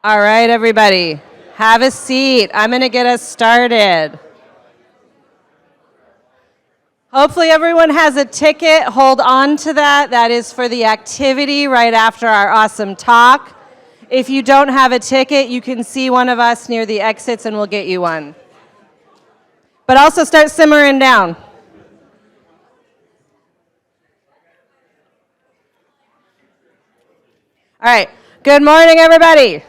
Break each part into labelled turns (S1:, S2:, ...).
S1: All right, everybody, have a seat. I'm going to get us started. Hopefully everyone has a ticket. Hold on to that. That is for the activity right after our awesome talk. If you don't have a ticket, you can see one of us near the exits and we'll get you one. But also start simmering down. All right. Good morning, everybody.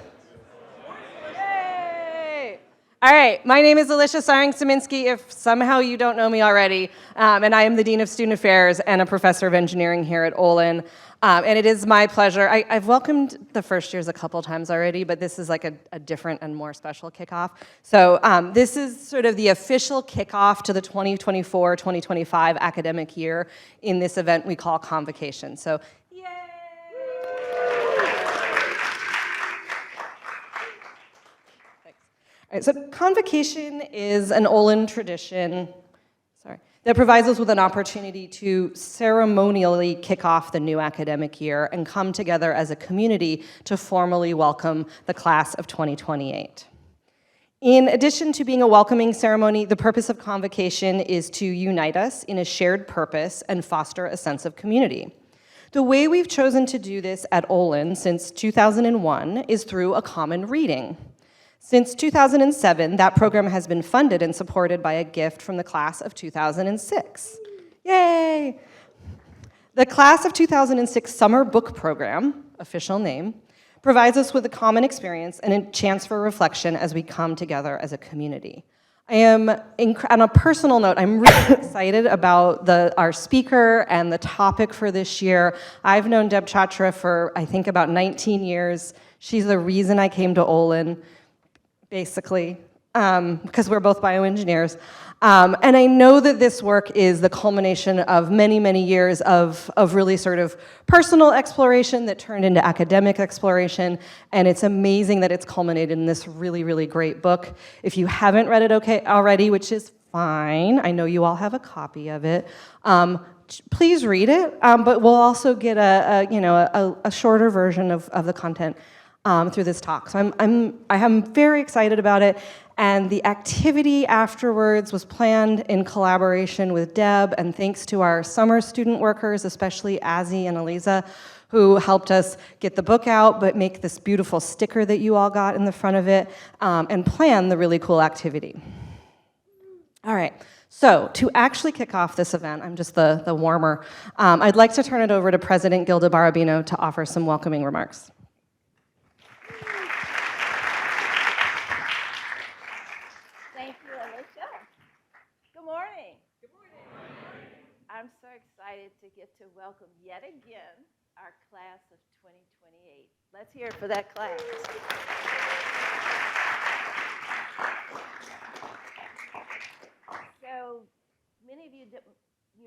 S1: Yay. All right. My name is Alicia Saring-Saminsky, if somehow you don't know me already, and I am the Dean of Student Affairs and a professor of engineering here at Olin. And it is my pleasure. I've welcomed the first years a couple times already, but this is like a different and more special kickoff. So this is sort of the official kickoff to the 2024-2025 academic year in this event we call Convocation. So yay! All right, so Convocation is an Olin tradition, that provides us with an opportunity to ceremonially kick off the new academic year and come together as a community to formally welcome the class of 2028. In addition to being a welcoming ceremony, the purpose of Convocation is to unite us in a shared purpose and foster a sense of community. The way we've chosen to do this at Olin since 2001 is through a common reading. Since 2007, that program has been funded and supported by a gift from the class of 2006. Yay! The class of 2006 Summer Book Program, official name, provides us with a common experience and a chance for reflection as we come together as a community. On a personal note, I'm really excited about our speaker and the topic for this year. I've known Deb Chatra for, I think, about 19 years. She's the reason I came to Olin, basically, because we're both bioengineers. And I know that this work is the culmination of many, many years of really sort of personal exploration that turned into academic exploration, and it's amazing that it's culminated in this really, really great book. If you haven't read it already, which is fine, I know you all have a copy of it, please read it, but we'll also get a shorter version of the content through this talk. So I'm very excited about it, and the activity afterwards was planned in collaboration with Deb, and thanks to our summer student workers, especially Azzy and Eliza, who helped us get the book out, but make this beautiful sticker that you all got in the front of it, and plan the really cool activity. All right. So to actually kick off this event, I'm just the warmer, I'd like to turn it over to President Gilda Barabino to offer some welcoming remarks.
S2: I'm so excited to get to welcome yet again our class of 2028. Let's hear it for that class. So many of you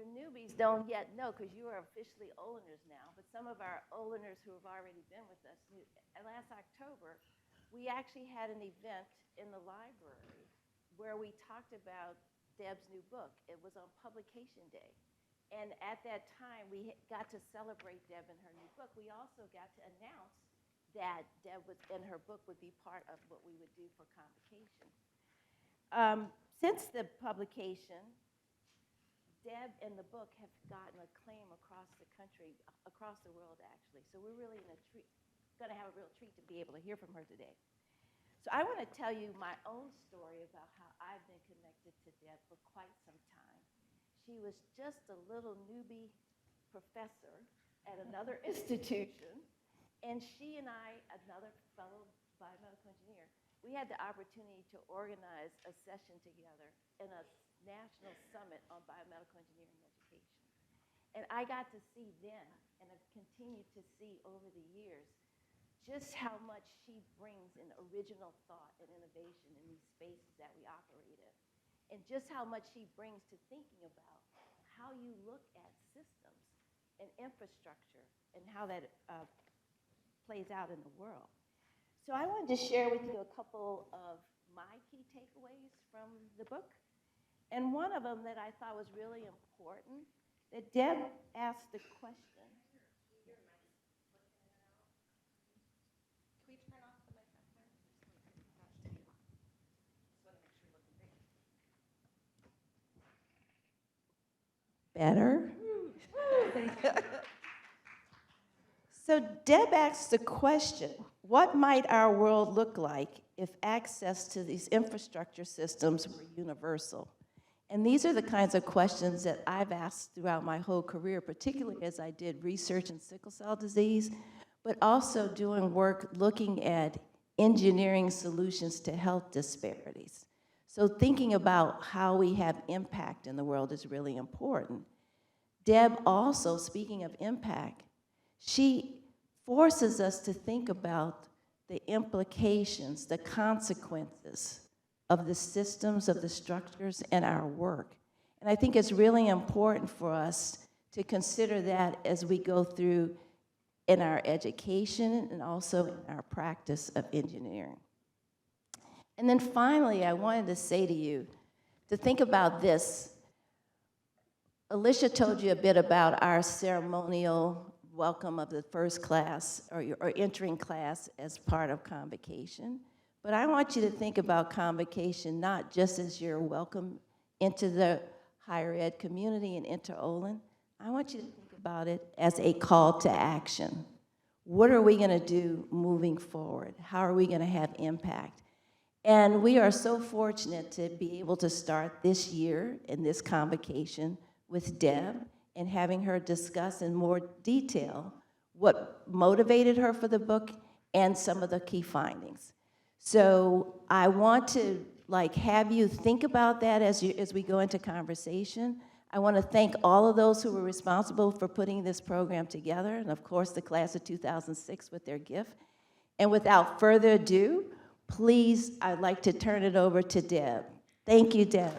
S2: newbies don't yet know, because you are officially Oliners now, but some of our Oliners who have already been with us, last October, we actually had an event in the library where we talked about Deb's new book. It was on Publication Day. And at that time, we got to celebrate Deb and her new book. We also got to announce that Deb and her book would be part of what we would do for Convocation. Since the publication, Deb and the book have gotten acclaim across the country, across the world, actually. So we're really going to have a real treat to be able to hear from her today. So I want to tell you my own story about how I've been connected to Deb for quite some time. She was just a little newbie professor at another institution, and she and I, another fellow biomedical engineer, we had the opportunity to organize a session together in a national summit on biomedical engineering education. And I got to see then, and I've continued to see over the years, just how much she brings in original thought and innovation in these spaces that we operate in. And just how much she brings to thinking about how you look at systems and infrastructure and how that plays out in the world. So I wanted to share with you a couple of my key takeaways from the book. And one of them that I thought was really important, that Deb asked the question. Can we turn off the microphone?
S3: Better. So Deb asks the question, what might our world look like if access to these infrastructure systems were universal? And these are the kinds of questions that I've asked throughout my whole career, particularly as I did research in sickle cell disease, but also doing work looking at engineering solutions to health disparities. So thinking about how we have impact in the world is really important. Deb also, speaking of impact, she forces us to think about the implications, the consequences of the systems, of the structures, and our work. And I think it's really important for us to consider that as we go through in our education and also in our practice of engineering. And then finally, I wanted to say to you to think about this. Alicia told you a bit about our ceremonial welcome of the first class or entering class as part of Convocation. But I want you to think about Convocation not just as your welcome into the higher ed community and into Olin. I want you to think about it as a call to action. What are we going to do moving forward? How are we going to have impact? And we are so fortunate to be able to start this year in this Convocation with Deb and having her discuss in more detail what motivated her for the book and some of the key findings. So I want to have you think about that as we go into conversation. I want to thank all of those who were responsible for putting this program together, and of course the class of 2006 with their gift. And without further ado, please, I'd like to turn it over to Deb. Thank you, Deb.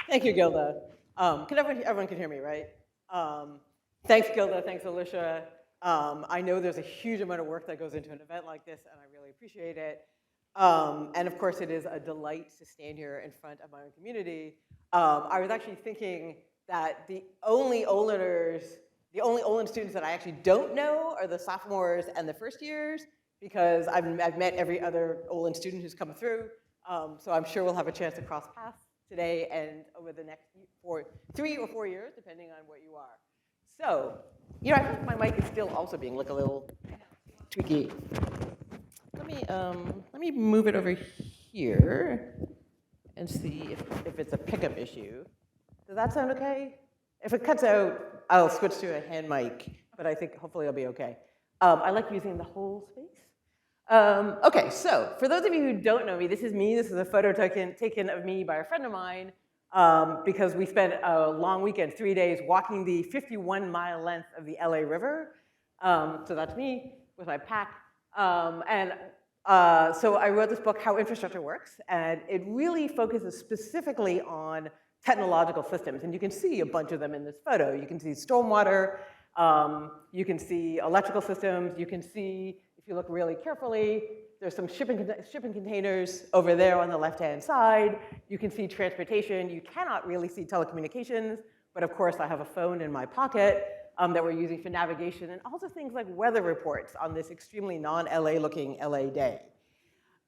S4: Thank you, Gilda. Everyone can hear me, right? Thanks, Gilda. Thanks, Alicia. I know there's a huge amount of work that goes into an event like this, and I really appreciate it. And of course, it is a delight to stand here in front of my own community. I was actually thinking that the only Olin students that I actually don't know are the sophomores and the first years, because I've met every other Olin student who's come through. So I'm sure we'll have a chance to cross paths today and over the next 3 or 4 years, depending on what you are. So, I think my mic is still also being a little tweaky. Let me move it over here and see if it's a pickup issue. Does that sound okay? If it cuts out, I'll switch to a hand mic, but I think hopefully it'll be okay. I like using the whole space. Okay, so for those of you who don't know me, this is me. This is a photo taken of me by a friend of mine because we spent a long weekend, 3 days, walking the 51-mile length of the LA River. So that's me with my pack. So I wrote this book, How Infrastructure Works, and it really focuses specifically on technological systems. And you can see a bunch of them in this photo. You can see stormwater, you can see electrical systems, you can see, if you look really carefully, there's some shipping containers over there on the left-hand side. You can see transportation. You cannot really see telecommunications, but of course I have a phone in my pocket that we're using for navigation, and also things like weather reports on this extremely non-LA looking LA day.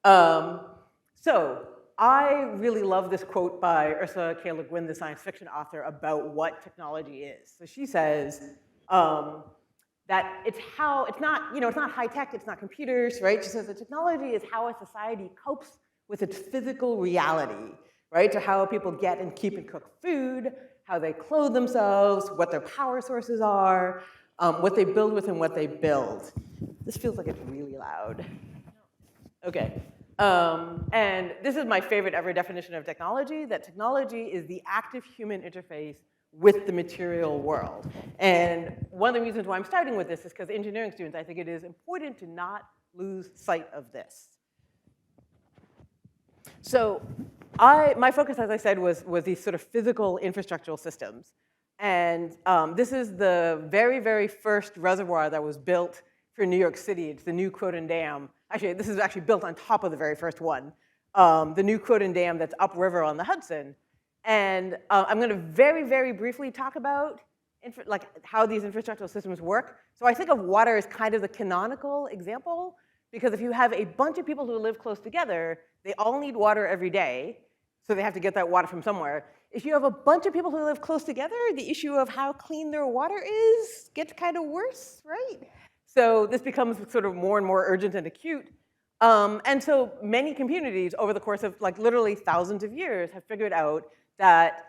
S4: So I really love this quote by Ursula K. Le Guin, the science fiction author, about what technology is. So she says that it's not high tech, it's not computers, right? She says the technology is how a society copes with its physical reality, right? So how people get and keep and cook food, how they clothe themselves, what their power sources are, what they build with and what they build. This feels like it's really loud. Okay. And this is my favorite ever definition of technology, that technology is the active human interface with the material world. And one of the reasons why I'm starting with this is because engineering students, I think it is important to not lose sight of this. So my focus, as I said, was these sort of physical infrastructural systems. And this is the very, very first reservoir that was built for New York City. It's the new Croton Dam. Actually, this is actually built on top of the very first one. The new Croton Dam that's upriver on the Hudson. And I'm going to very, very briefly talk about how these infrastructural systems work. So I think of water as kind of the canonical example, because if you have a bunch of people who live close together, They all need water every day, so they have to get that water from somewhere. If you have a bunch of people who live close together, the issue of how clean their water is gets kind of worse, right? So this becomes sort of more and more urgent and acute. And so many communities over the course of like literally thousands of years have figured out that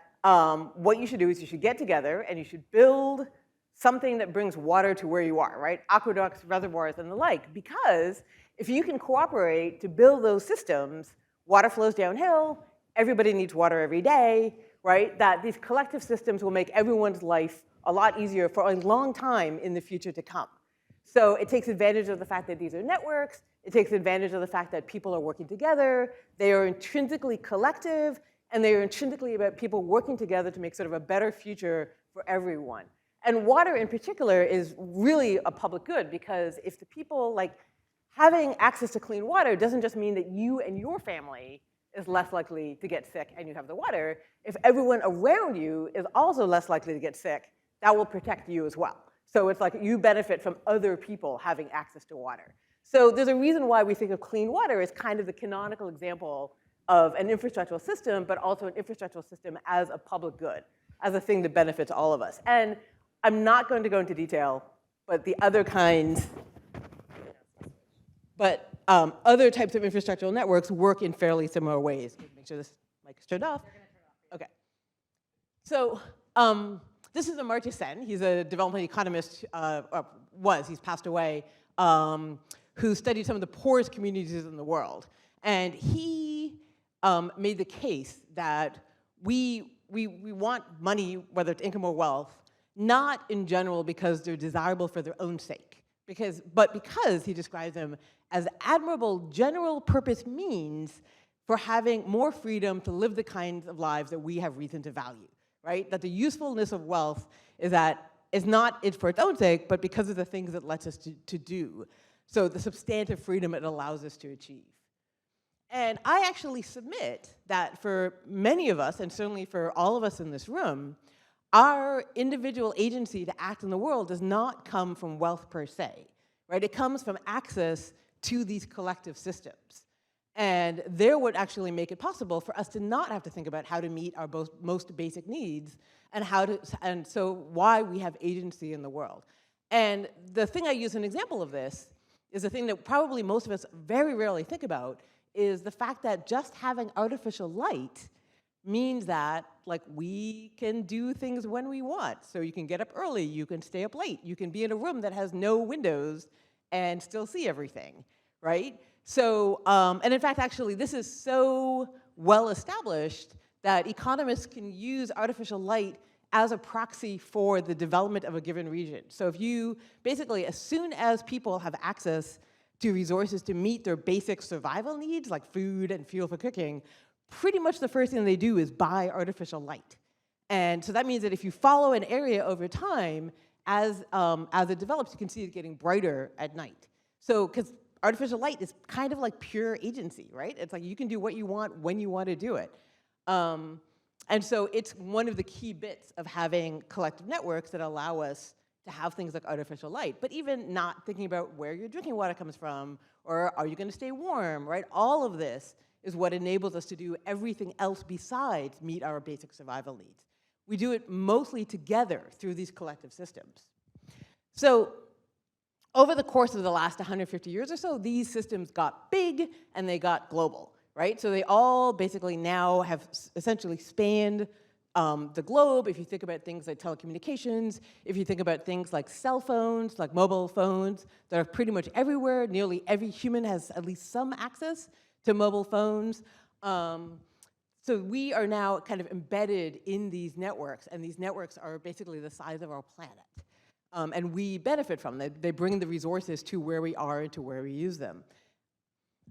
S4: what you should do is you should get together and you should build something that brings water to where you are, right? Aqueducts, reservoirs, and the like. Because if you can cooperate to build those systems, water flows downhill, everybody needs water every day, right? That these collective systems will make everyone's life a lot easier for a long time in the future to come. So it takes advantage of the fact that these are networks. It takes advantage of the fact that people are working together. They are intrinsically collective, and they are intrinsically about people working together to make sort of a better future for everyone. And water in particular is really a public good, because if the people, like, having access to clean water doesn't just mean that you and your family is less likely to get sick and you have the water. If everyone around you is also less likely to get sick, that will protect you as well. So it's like you benefit from other people having access to water. So there's a reason why we think of clean water as kind of the canonical example of an infrastructural system, but also an infrastructural system as a public good, as a thing that benefits all of us. And I'm not going to go into detail, but the other kinds, other types of infrastructural networks work in fairly similar ways. Make sure this mic is turned off. Okay. So this is Amartya Sen. He's a development economist, he's passed away, who studied some of the poorest communities in the world. And he made the case that we want money, whether it's income or wealth, not in general because they're desirable for their own sake, but because he describes them as admirable general purpose means for having more freedom to live the kinds of lives that we have reason to value, right? That the usefulness of wealth is that it's not it for its own sake, but because of the things it lets us to do. So the substantive freedom it allows us to achieve. And I actually submit that for many of us, and certainly for all of us in this room, our individual agency to act in the world does not come from wealth per se, right? It comes from access to these collective systems. And they're what actually make it possible for us to not have to think about how to meet our most basic needs and so why we have agency in the world. And the thing I use as an example of this is the thing that probably most of us very rarely think about is the fact that just having artificial light means that, like, we can do things when we want. So you can get up early, you can stay up late, you can be in a room that has no windows and still see everything, right? So, and in fact, actually, this is so well established that economists can use artificial light as a proxy for the development of a given region. So if you, basically, as soon as people have access to resources to meet their basic survival needs, like food and fuel for cooking, pretty much the first thing they do is buy artificial light. And so that means that if you follow an area over time, as it develops, you can see it getting brighter at night. So, because artificial light is kind of like pure agency, right? It's like you can do what you want when you want to do it. And so it's one of the key bits of having collective networks that allow us to have things like artificial light, but even not thinking about where your drinking water comes from, or are you going to stay warm, right? All of this is what enables us to do everything else besides meet our basic survival needs. We do it mostly together through these collective systems. So over the course of the last 150 years or so, these systems got big and they got global, right? So they all basically now have essentially spanned the globe. If you think about things like telecommunications, if you think about things like cell phones, like mobile phones, that are pretty much everywhere. Nearly every human has at least some access to mobile phones. So we are now kind of embedded in these networks, and these networks are basically the size of our planet. And we benefit from them. They bring the resources to where we are and to where we use them.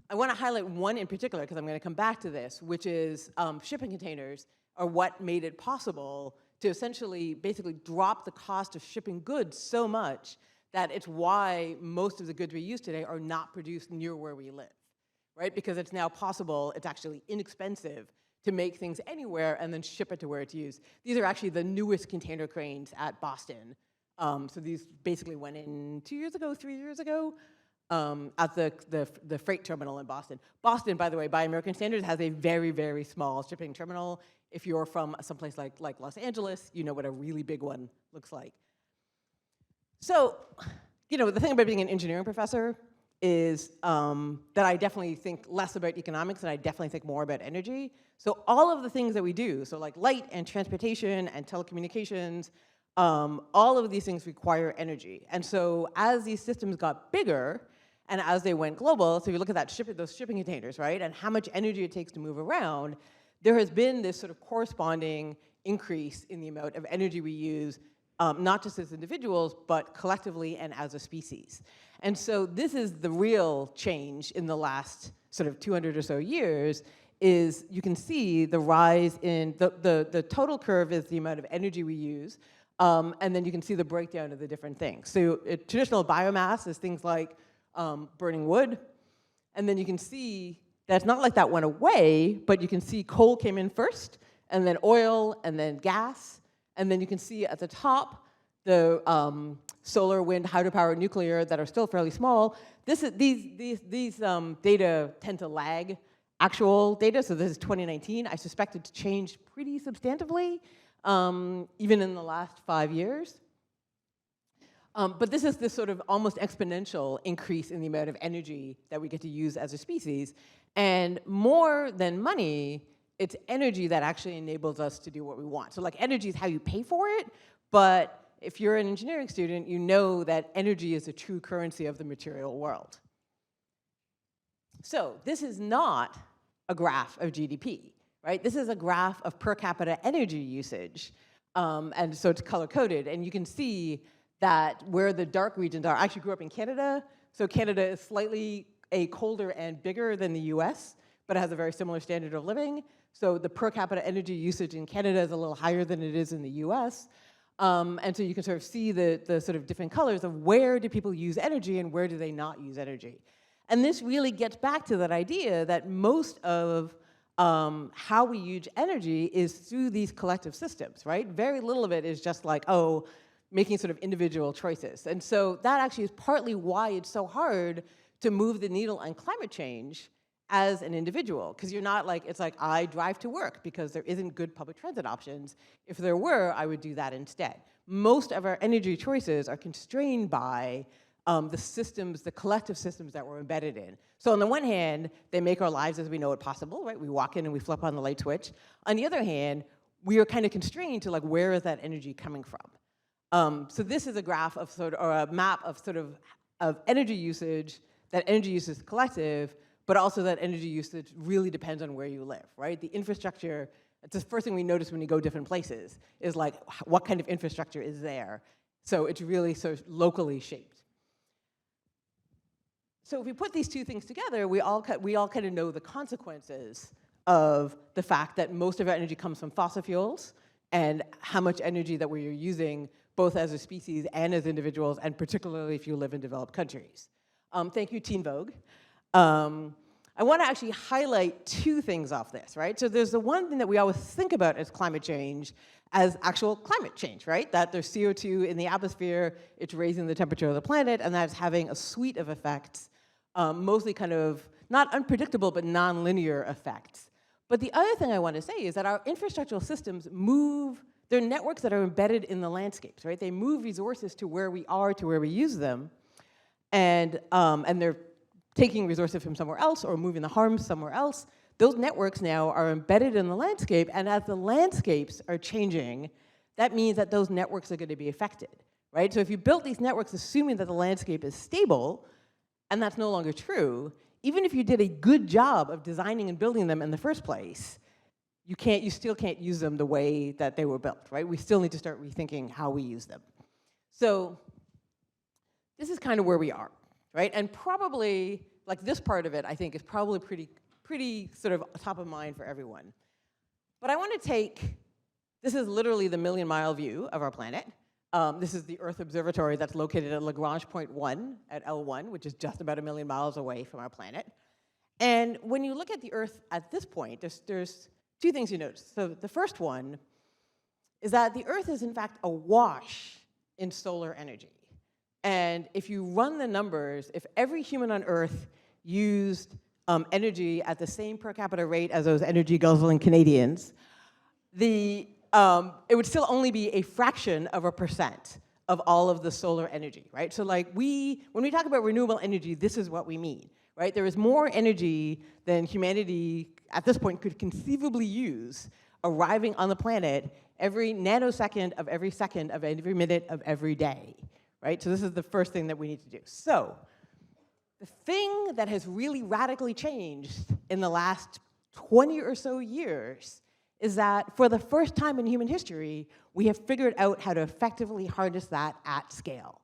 S4: I want to highlight one in particular, because I'm going to come back to this, which is shipping containers are what made it possible to essentially basically drop the cost of shipping goods so much that it's why most of the goods we use today are not produced near where we live, right? Because it's now possible, it's actually inexpensive to make things anywhere and then ship it to where it's used. These are actually the newest container cranes at Boston. So these basically went in 2 years ago, 3 years ago. at the freight terminal in Boston. Boston, by the way, by American standards, has a very, very small shipping terminal. If you're from someplace like Los Angeles, you know what a really big one looks like. So, you know, the thing about being an engineering professor is that I definitely think less about economics and I definitely think more about energy. So all of the things that we do, so like light and transportation and telecommunications, all of these things require energy. And so as these systems got bigger and as they went global, so you look at that those shipping containers, right, and how much energy it takes to move around, there has been this sort of corresponding increase in the amount of energy we use, not just as individuals, but collectively and as a species. And so this is the real change in the last sort of 200 or so years, is you can see the rise in, the total curve is the amount of energy we use, and then you can see the breakdown of the different things. So traditional biomass is things like burning wood, and then you can see that it's not like that went away, but you can see coal came in first, and then oil, and then gas, and then you can see at the top the solar, wind, hydropower, nuclear that are still fairly small. These data tend to lag actual data, so this is 2019. I suspect it's changed pretty substantively, even in the last 5 years. But this is this sort of almost exponential increase in the amount of energy that we get to use as a species. And more than money, it's energy that actually enables us to do what we want. So like energy is how you pay for it, but if you're an engineering student, you know that energy is a true currency of the material world. So this is not a graph of GDP, right? This is a graph of per capita energy usage. And so it's color-coded, and you can see that where the dark regions are. I actually grew up in Canada, so Canada is slightly colder and bigger than the US, but it has a very similar standard of living. So the per capita energy usage in Canada is a little higher than it is in the US. And so you can sort of see the sort of different colors of where do people use energy and where do they not use energy. And this really gets back to that idea that most of how we use energy is through these collective systems, right? Very little of it is just like, oh, making sort of individual choices. And so that actually is partly why it's so hard to move the needle on climate change as an individual, because you're not like, it's like, I drive to work because there isn't good public transit options. If there were, I would do that instead. Most of our energy choices are constrained by the systems, the collective systems that we're embedded in. So on the one hand, they make our lives as we know it possible, right? We walk in and we flip on the light switch. On the other hand, we are kind of constrained to like, where is that energy coming from? So this is a graph of sort of, or a map of sort of energy usage, that energy use is collective, but also that energy usage really depends on where you live, right? The infrastructure, it's the first thing we notice when you go different places, is like, what kind of infrastructure is there? So it's really sort of locally shaped. So if we put these two things together, we all kind of know the consequences of the fact that most of our energy comes from fossil fuels and how much energy that we're using both as a species and as individuals, and particularly if you live in developed countries. Thank you, Teen Vogue. I want to actually highlight two things off this, right? So there's the one thing that we always think about as climate change as actual climate change, right? That there's CO2 in the atmosphere, it's raising the temperature of the planet, and that's having a suite of effects, mostly kind of not unpredictable, but non-linear effects. But the other thing I want to say is that our infrastructural systems move, they're networks that are embedded in the landscapes, right? They move resources to where we are, to where we use them, and they're taking resources from somewhere else or moving the harms somewhere else. Those networks now are embedded in the landscape, and as the landscapes are changing, that means that those networks are going to be affected, right? So if you built these networks assuming that the landscape is stable, and that's no longer true, even if you did a good job of designing and building them in the first place, you still can't use them the way that they were built, right? We still need to start rethinking how we use them. So this is kind of where we are, right? And probably, like this part of it, I think, is probably pretty sort of top of mind for everyone. But I want to take, this is literally the million-mile view of our planet. This is the Earth Observatory that's located at Lagrange Point 1 at L1, which is just about 1 million miles away from our planet. And when you look at the Earth at this point, there's two things you notice. So the first one is that the Earth is, in fact, awash in solar energy. And if you run the numbers, if every human on Earth used energy at the same per capita rate as those energy guzzling Canadians, it would still only be a fraction of a percent of all of the solar energy, right? So like when we talk about renewable energy, this is what we mean, right? There is more energy than humanity at this point could conceivably use arriving on the planet every nanosecond of every minute of every day, right? So this is the first thing that we need to do. So the thing that has really radically changed in the last 20 or so years is that for the first time in human history, we have figured out how to effectively harness that at scale.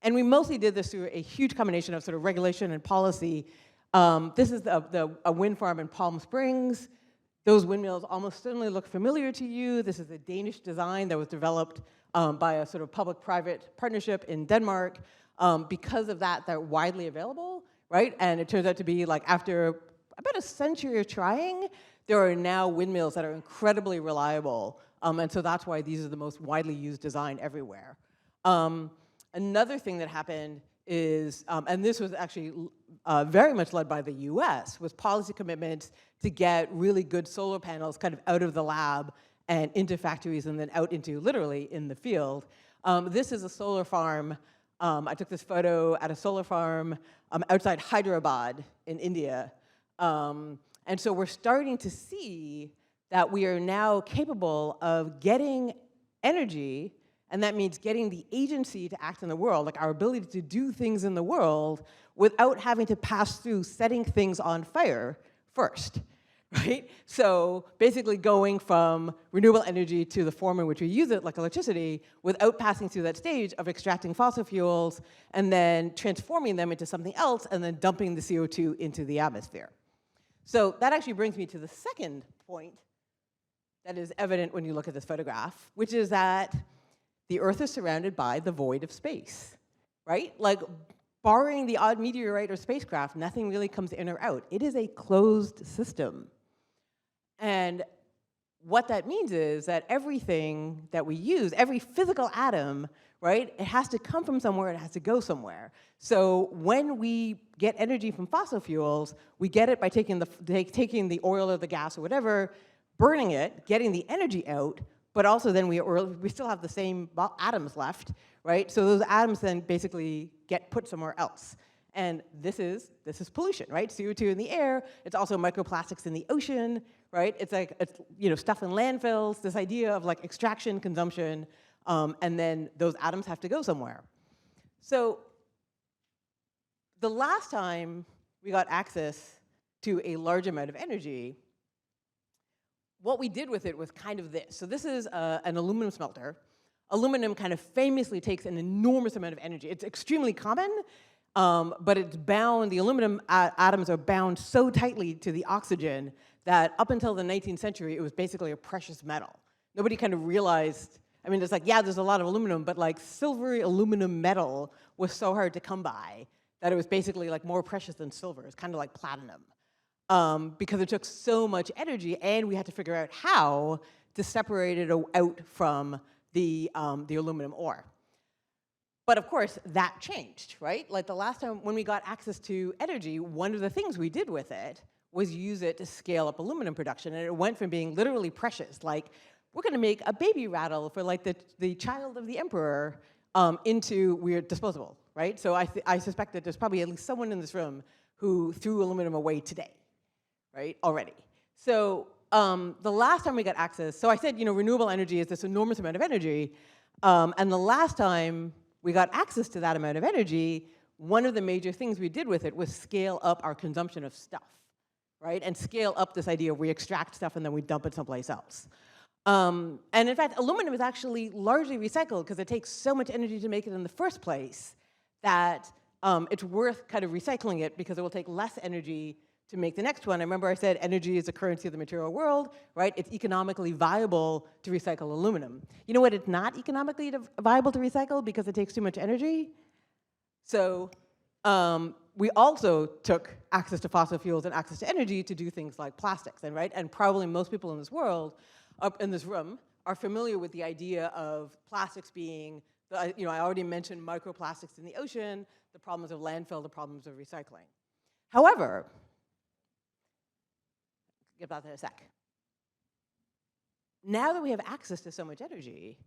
S4: And we mostly did this through a huge combination of sort of regulation and policy. This is a wind farm in Palm Springs. Those windmills almost certainly look familiar to you. This is a Danish design that was developed by a sort of public-private partnership in Denmark. Because of that, they're widely available, right? And it turns out to be like after about a century of trying, there are now windmills that are incredibly reliable. And so that's why these are the most widely used design everywhere. Another thing that happened is, and this was actually very much led by the US, was policy commitments to get really good solar panels kind of out of the lab and into factories and then out into literally in the field. This is a solar farm. I took this photo at a solar farm outside Hyderabad in India. And so we're starting to see that we are now capable of getting energy, and that means getting the agency to act in the world, like our ability to do things in the world without having to pass through setting things on fire first, right? So basically going from renewable energy to the form in which we use it, like electricity, without passing through that stage of extracting fossil fuels and then transforming them into something else and then dumping the CO2 into the atmosphere. So that actually brings me to the second point that is evident when you look at this photograph, which is that the Earth is surrounded by the void of space, right? Like, barring the odd meteorite or spacecraft, nothing really comes in or out. It is a closed system. And what that means is that everything that we use, every physical atom, right, it has to come from somewhere, it has to go somewhere. So when we get energy from fossil fuels, we get it by taking the oil or the gas or whatever, burning it, getting the energy out, but also then we still have the same atoms left, right? So those atoms then basically get put somewhere else. And this is pollution, right? CO2 in the air. It's also microplastics in the ocean, right? It's like stuff in landfills. This idea of like extraction, consumption, and then those atoms have to go somewhere. So the last time we got access to a large amount of energy, what we did with it was kind of this. So this is an aluminum smelter. Aluminum kind of famously takes an enormous amount of energy. It's extremely common, but it's bound, the aluminum atoms are bound so tightly to the oxygen that up until the 19th century, it was basically a precious metal. Nobody kind of realized, I mean, it's like, yeah, there's a lot of aluminum, but like silvery aluminum metal was so hard to come by that it was basically like more precious than silver. It's kind of like platinum. Because it took so much energy, and we had to figure out how to separate it out from the aluminum ore. But of course, that changed, right? Like the last time when we got access to energy, one of the things we did with it was use it to scale up aluminum production, and it went from being literally precious, like we're going to make a baby rattle for like the child of the emperor, into we're disposable, right? So I suspect that there's probably at least someone in this room who threw aluminum away today. Right, already. So the last time we got access, so I said, renewable energy is this enormous amount of energy, and the last time we got access to that amount of energy, one of the major things we did with it was scale up our consumption of stuff, right, and scale up this idea of we extract stuff and then we dump it someplace else. And in fact, aluminum is actually largely recycled because it takes so much energy to make it in the first place that it's worth kind of recycling it because it will take less energy to make the next one. I remember I said energy is a currency of the material world, right? It's economically viable to recycle aluminum. You know what it's not economically viable to recycle because it takes too much energy? So we also took access to fossil fuels and access to energy to do things like plastics, and probably most people in this world, up in this room, are familiar with the idea of plastics being I already mentioned microplastics in the ocean, the problems of landfill, the problems of recycling. However, get about that in a sec. Now that we have access to so much energy,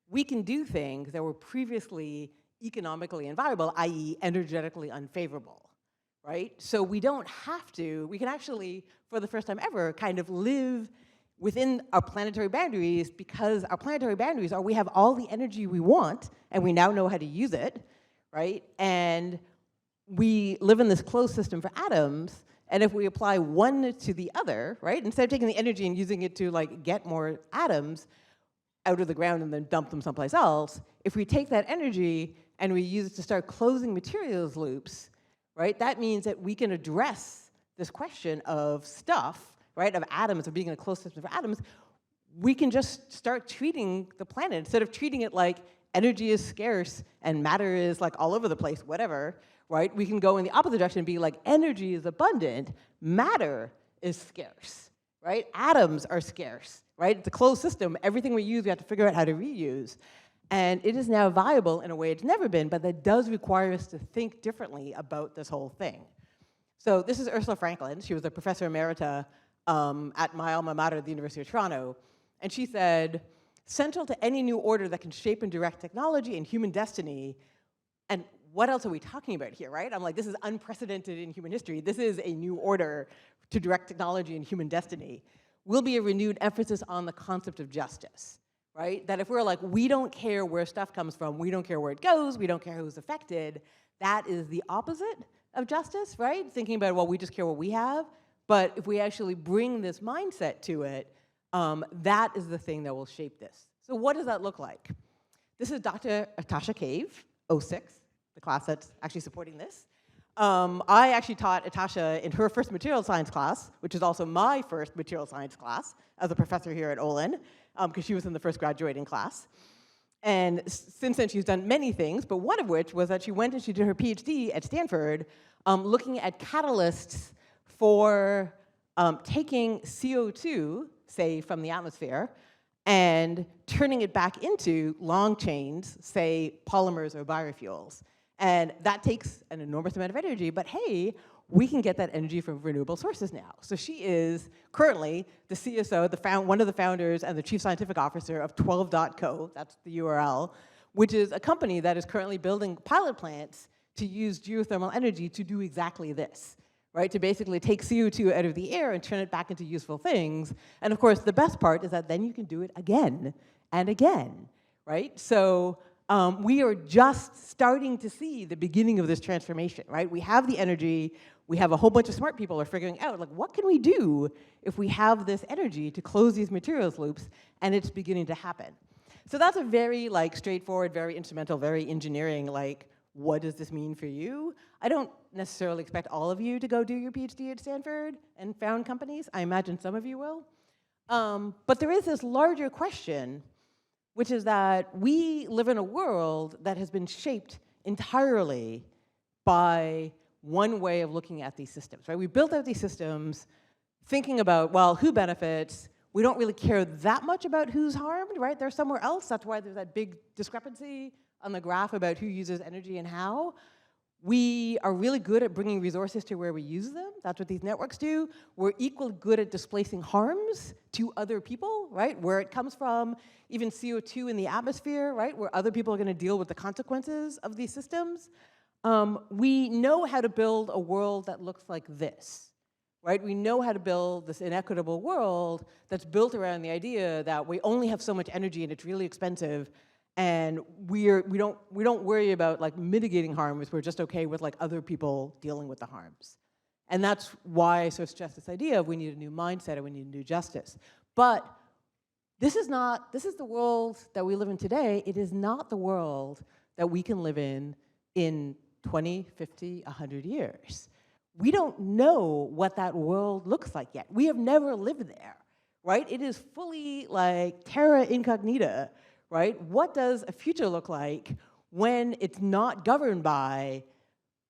S4: we can do things that were previously economically inviable, i.e. energetically unfavorable, right? So we don't have to, we can actually, for the first time ever, kind of live within our planetary boundaries, because our planetary boundaries are we have all the energy we want, and we now know how to use it, right? And we live in this closed system for atoms, and if we apply one to the other, right? Instead of taking the energy and using it to like get more atoms out of the ground and then dump them someplace else, if we take that energy and we use it to start closing materials loops, right? That means that we can address this question of stuff, right, of atoms, of being in a closed system for atoms. We can just start treating the planet, instead of treating it like energy is scarce and matter is like all over the place, whatever, right? We can go in the opposite direction and be like, energy is abundant, matter is scarce, right? Atoms are scarce, right? It's a closed system. Everything we use, we have to figure out how to reuse. And it is now viable in a way it's never been, but that does require us to think differently about this whole thing. So this is Ursula Franklin. She was a professor emerita at my alma mater, the University of Toronto. And she said, central to any new order that can shape and direct technology and human destiny, and what else are we talking about here, right? I'm like, this is unprecedented in human history. This is a new order to direct technology and human destiny. Will be a renewed emphasis on the concept of justice, right? That if we're like, we don't care where stuff comes from, we don't care where it goes, we don't care who's affected, that is the opposite of justice, right? Thinking about, well, we just care what we have. But if we actually bring this mindset to it, that is the thing that will shape this. So what does that look like? This is Dr. Atasha Cave, 06, the class that's actually supporting this. I actually taught Atasha in her first material science class, which is also my first material science class as a professor here at Olin, because she was in the first graduating class. And since then, she's done many things, but one of which was that she went and she did her PhD at Stanford, looking at catalysts for taking CO2, say, from the atmosphere, and turning it back into long chains, say, polymers or biofuels. And that takes an enormous amount of energy, but hey, we can get that energy from renewable sources now. So she is currently the CSO, one of the founders and the chief scientific officer of 12.co, that's the URL, which is a company that is currently building pilot plants to use geothermal energy to do exactly this, right? To basically take CO2 out of the air and turn it back into useful things. And of course, the best part is that then you can do it again and again, right? So we are just starting to see the beginning of this transformation, right? We have the energy, we have a whole bunch of smart people who are figuring out, like, what can we do if we have this energy to close these materials loops, and it's beginning to happen. So that's a very, like, straightforward, very instrumental, very engineering, like, what does this mean for you? I don't necessarily expect all of you to go do your PhD at Stanford and found companies. I imagine some of you will. But there is this larger question, which is that we live in a world that has been shaped entirely by one way of looking at these systems, right? We built out these systems thinking about, well, who benefits? We don't really care that much about who's harmed, right? They're somewhere else. That's why there's that big discrepancy on the graph about who uses energy and how. We are really good at bringing resources to where we use them. That's what these networks do. We're equally good at displacing harms to other people, right? Where it comes from, even CO2 in the atmosphere, right? Where other people are going to deal with the consequences of these systems. We know how to build a world that looks like this, right? We know how to build this inequitable world that's built around the idea that we only have so much energy and it's really expensive, and we don't worry about, like, mitigating harms. We're just okay with, like, other people dealing with the harms. And that's why I sort of stress this idea of we need a new mindset and we need a new justice. But this is the world that we live in today. It is not the world that we can live in 20, 50, 100 years. We don't know what that world looks like yet. We have never lived there, right? It is fully, like, terra incognita, right? What does a future look like when it's not governed by,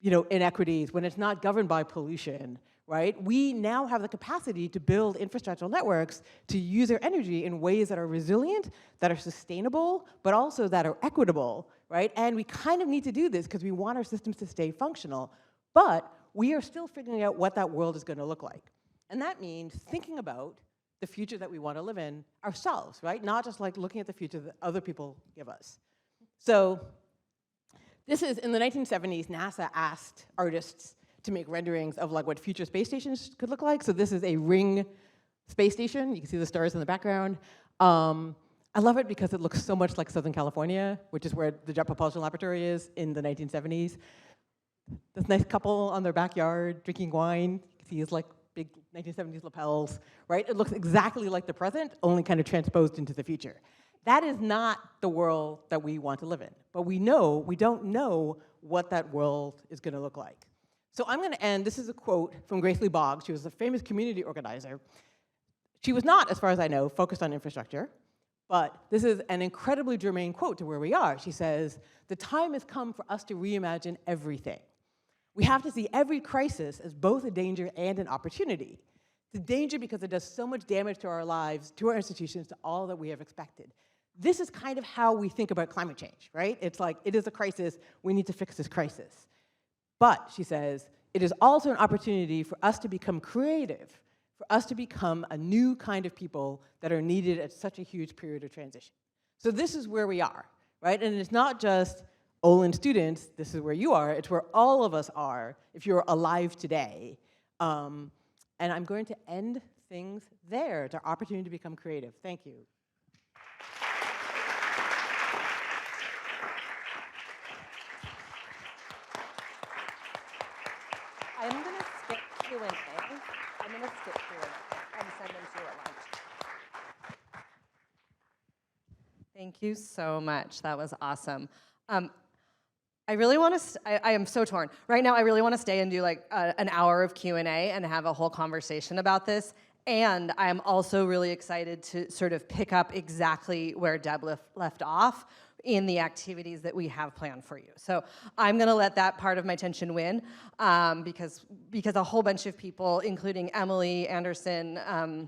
S4: inequities, when it's not governed by pollution, right? We now have the capacity to build infrastructural networks to use our energy in ways that are resilient, that are sustainable, but also that are equitable, right? And we kind of need to do this because we want our systems to stay functional, but we are still figuring out what that world is going to look like. And that means thinking about the future that we want to live in ourselves, right? Not just like looking at the future that other people give us. So this is, in the 1970s, NASA asked artists to make renderings of like what future space stations could look like. So this is a ring space station. You can see the stars in the background. I love it because it looks so much like Southern California, which is where the Jet Propulsion Laboratory is in the 1970s. This nice couple on their backyard drinking wine. You can see his like big 1970s lapels, right? It looks exactly like the present, only kind of transposed into the future. That is not the world that we want to live in. But we don't know what that world is going to look like. So I'm going to end, this is a quote from Grace Lee Boggs. She was a famous community organizer. She was not, as far as I know, focused on infrastructure, but this is an incredibly germane quote to where we are. She says, "The time has come for us to reimagine everything. We have to see every crisis as both a danger and an opportunity. It's a danger because it does so much damage to our lives, to our institutions, to all that we have expected." This is kind of how we think about climate change, right? It's like, it is a crisis, we need to fix this crisis. But, she says, it is also an opportunity for us to become creative, for us to become a new kind of people that are needed at such a huge period of transition. So this is where we are, right? And it's not just Olin students, this is where you are, it's where all of us are if you're alive today. And I'm going to end things there. It's our opportunity to become creative. Thank you.
S1: I'm going to skip Q&A. I'm going to skip Q&A and send them to you at lunch. Thank you so much. That was awesome. I really want to, I am so torn. Right now, I really want to stay and do like an hour of Q&A and have a whole conversation about this. And I'm also really excited to sort of pick up exactly where Deb left off in the activities that we have planned for you. So I'm going to let that part of my tension win because a whole bunch of people, including Emily Anderson, Emily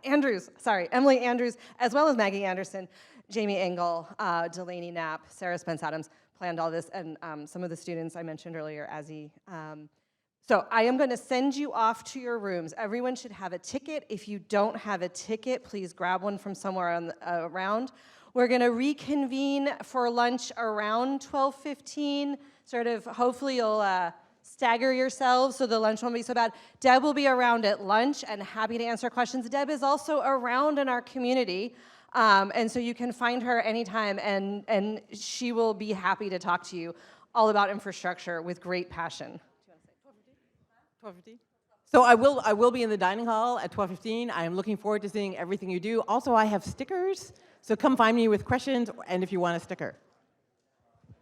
S1: Andrews, as well as Maggie Anderson, Jamie Engel, Delaney Knapp, Sarah Spence-Adams, planned all this, and some of the students I mentioned earlier, Azzy. So I am going to send you off to your rooms. Everyone should have a ticket. If you don't have a ticket, please grab one from somewhere around. We're going to reconvene for lunch around 12:15. Sort of, hopefully you'll stagger yourselves so the lunch won't be so bad. Deb will be around at lunch and happy to answer questions. Deb is also around in our community, and so you can find her anytime, and she will be happy to talk to you all about infrastructure with great passion.
S4: 12:15? So I will be in the dining hall at 12:15. I am looking forward to seeing everything you do. Also, I have stickers, so come find me with questions and if you want a sticker.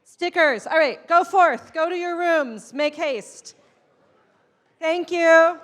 S1: Stickers. All right, go forth. Go to your rooms. Make haste. Thank you.